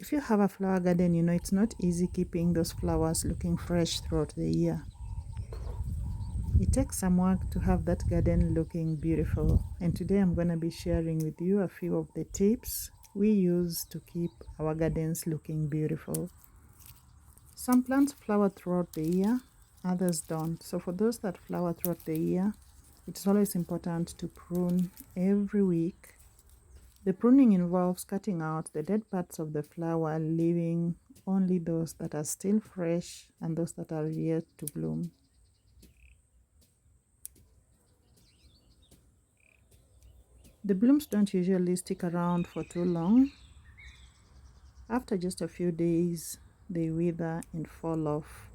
If you have a flower garden, you know it's not easy keeping those flowers looking fresh throughout the year. It takes some work to have that garden looking beautiful, and today I'm going to be sharing with you a few of the tips we use to keep our gardens looking beautiful. Some plants flower throughout the year, others don't. So for those that flower throughout the year, it's always important to prune every week. The pruning involves cutting out the dead parts of the flower, leaving only those that are still fresh and those that are yet to bloom. The blooms don't usually stick around for too long. After just a few days, they wither and fall off.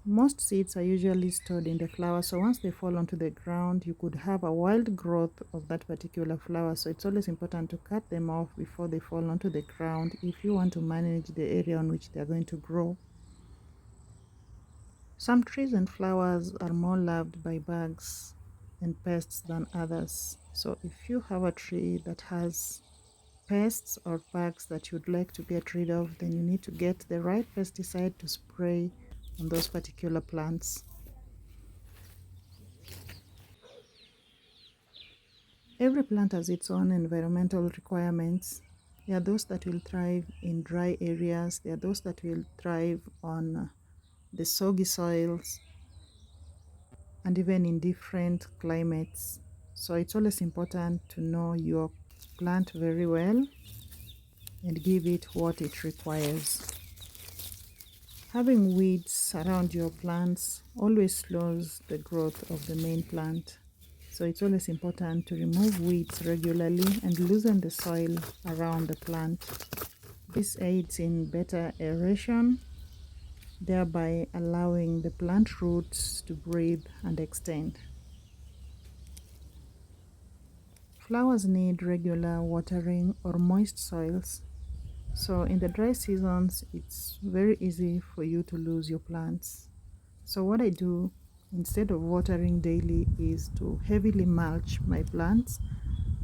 Most seeds are usually stored in the flower, so once they fall onto the ground, you could have a wild growth of that particular flower. So it's always important to cut them off before they fall onto the ground if you want to manage the area on which they are going to grow. Some trees and flowers are more loved by bugs and pests than others. So if you have a tree that has pests or bugs that you'd like to get rid of, then you need to get the right pesticide to spray on those particular plants. Every plant has its own environmental requirements. There are those that will thrive in dry areas, there are those that will thrive on the soggy soils, and even in different climates. So it's always important to know your plant very well and give it what it requires. Having weeds around your plants always slows the growth of the main plant. So it's always important to remove weeds regularly and loosen the soil around the plant. This aids in better aeration, thereby allowing the plant roots to breathe and extend. Flowers need regular watering or moist soils. So in the dry seasons, it's very easy for you to lose your plants. So what I do instead of watering daily is to heavily mulch my plants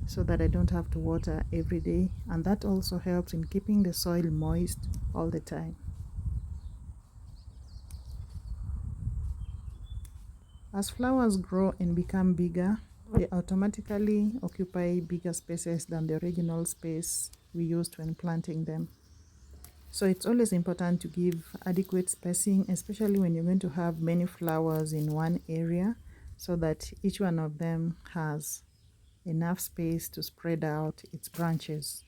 so that I don't have to water every day, and that also helps in keeping the soil moist all the time. As flowers grow and become bigger, they automatically occupy bigger spaces than the original space we used when planting them. So it's always important to give adequate spacing, especially when you're going to have many flowers in one area, so that each one of them has enough space to spread out its branches.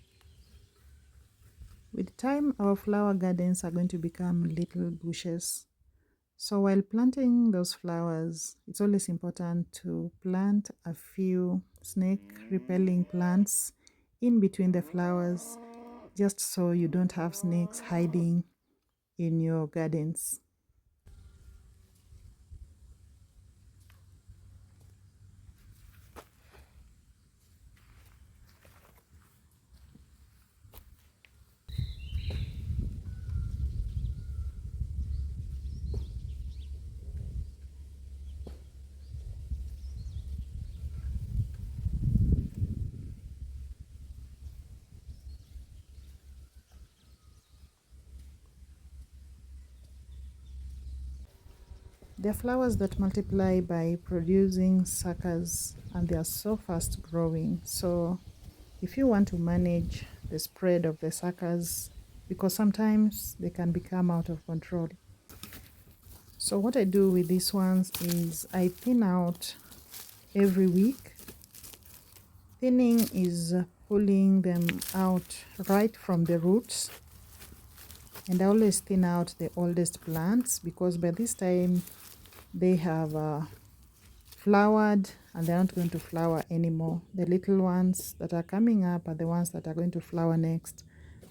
With time, our flower gardens are going to become little bushes. So while planting those flowers, it's always important to plant a few snake-repelling plants in between the flowers, just so you don't have snakes hiding in your gardens. They're flowers that multiply by producing suckers, and they are so fast growing. So if you want to manage the spread of the suckers, because sometimes they can become out of control. So what I do with these ones is I thin out every week. Thinning is pulling them out right from the roots, and I always thin out the oldest plants because by this time they have flowered and they're not going to flower anymore. The little ones that are coming up are the ones that are going to flower next.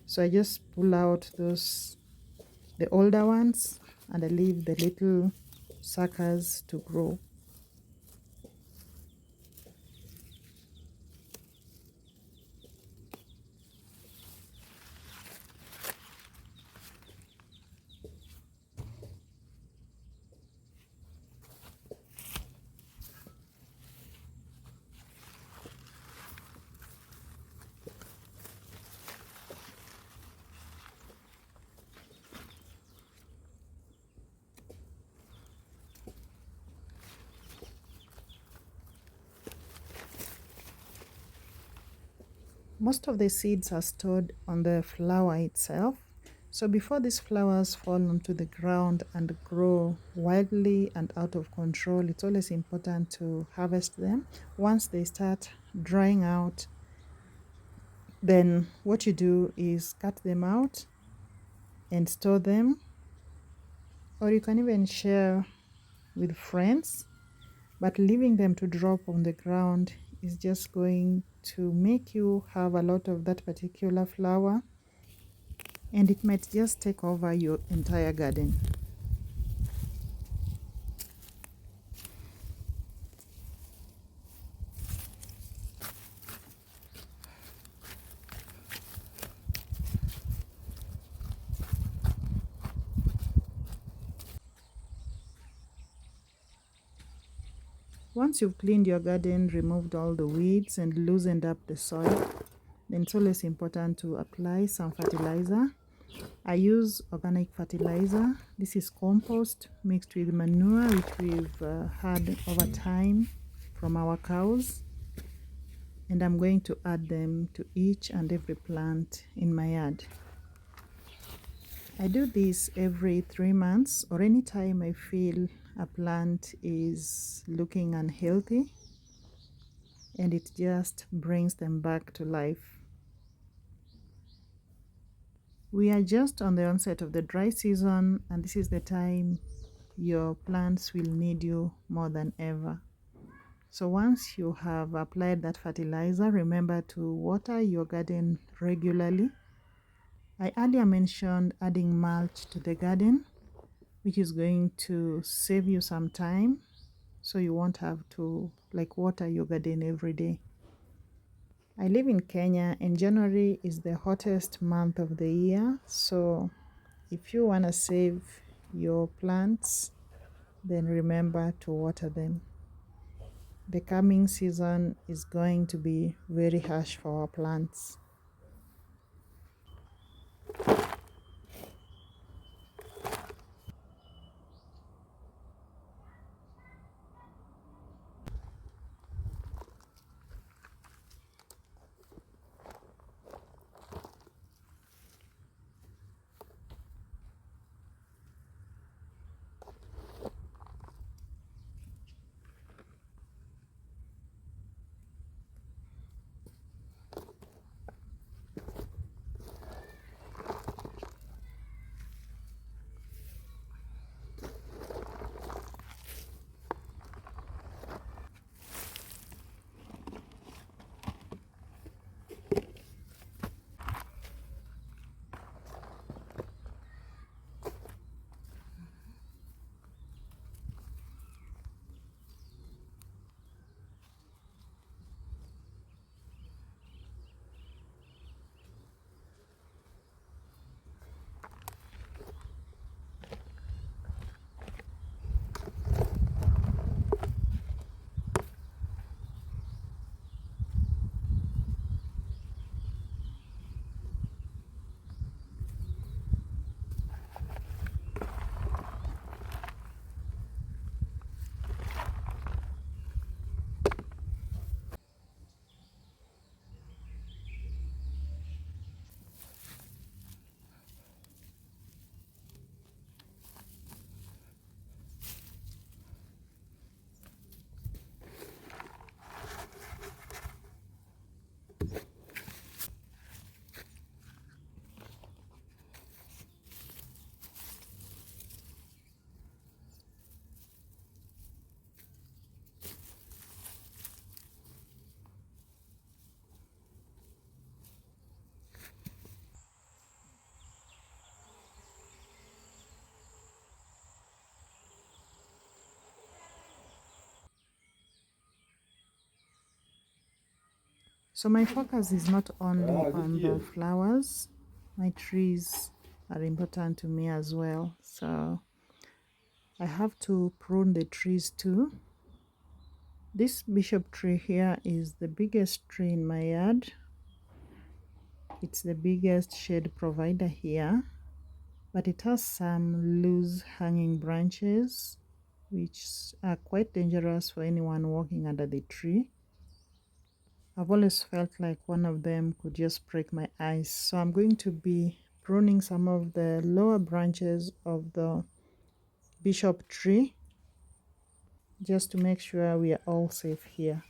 So I just pull out the older ones, and I leave the little suckers to grow. Most of the seeds are stored on the flower itself. So before these flowers fall onto the ground and grow wildly and out of control, it's always important to harvest them. Once they start drying out, then what you do is cut them out and store them, or you can even share with friends. But leaving them to drop on the ground is just going to make you have a lot of that particular flower, and it might just take over your entire garden. Once you've cleaned your garden, removed all the weeds and loosened up the soil, then it's always important to apply some fertilizer. I use organic fertilizer. This is compost mixed with manure which we've had over time from our cows, and I'm going to add them to each and every plant in my yard. I do this every 3 months, or anytime I feel a plant is looking unhealthy, and it just brings them back to life. We are just on the onset of the dry season, and this is the time your plants will need you more than ever. So once you have applied that fertilizer, remember to water your garden regularly. I earlier mentioned adding mulch to the garden, which is going to save you some time, so you won't have to water your garden every day. I live in Kenya, and January is the hottest month of the year, so if you want to save your plants, then remember to water them. The coming season is going to be very harsh for our plants. So my focus is not only on the flowers. My trees are important to me as well. So I have to prune the trees too. This bishop tree here is the biggest tree in my yard. It's the biggest shade provider here, but it has some loose hanging branches which are quite dangerous for anyone walking under the tree. I've always felt like one of them could just break my eyes. So I'm going to be pruning some of the lower branches of the bishop tree just to make sure we are all safe here.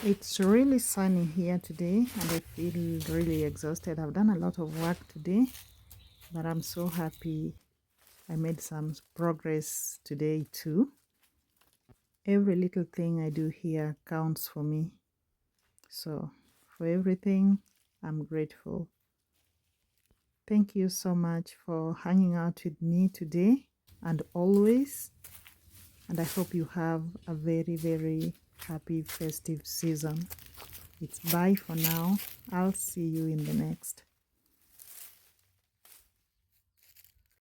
It's really sunny here today and I feel really exhausted. I've done a lot of work today, but I'm so happy I made some progress today too. Every little thing I do here counts for me. So for everything, I'm grateful. Thank you so much for hanging out with me today and always. And I hope you have a very, very happy festive season. It's bye for now. I'll see you in the next.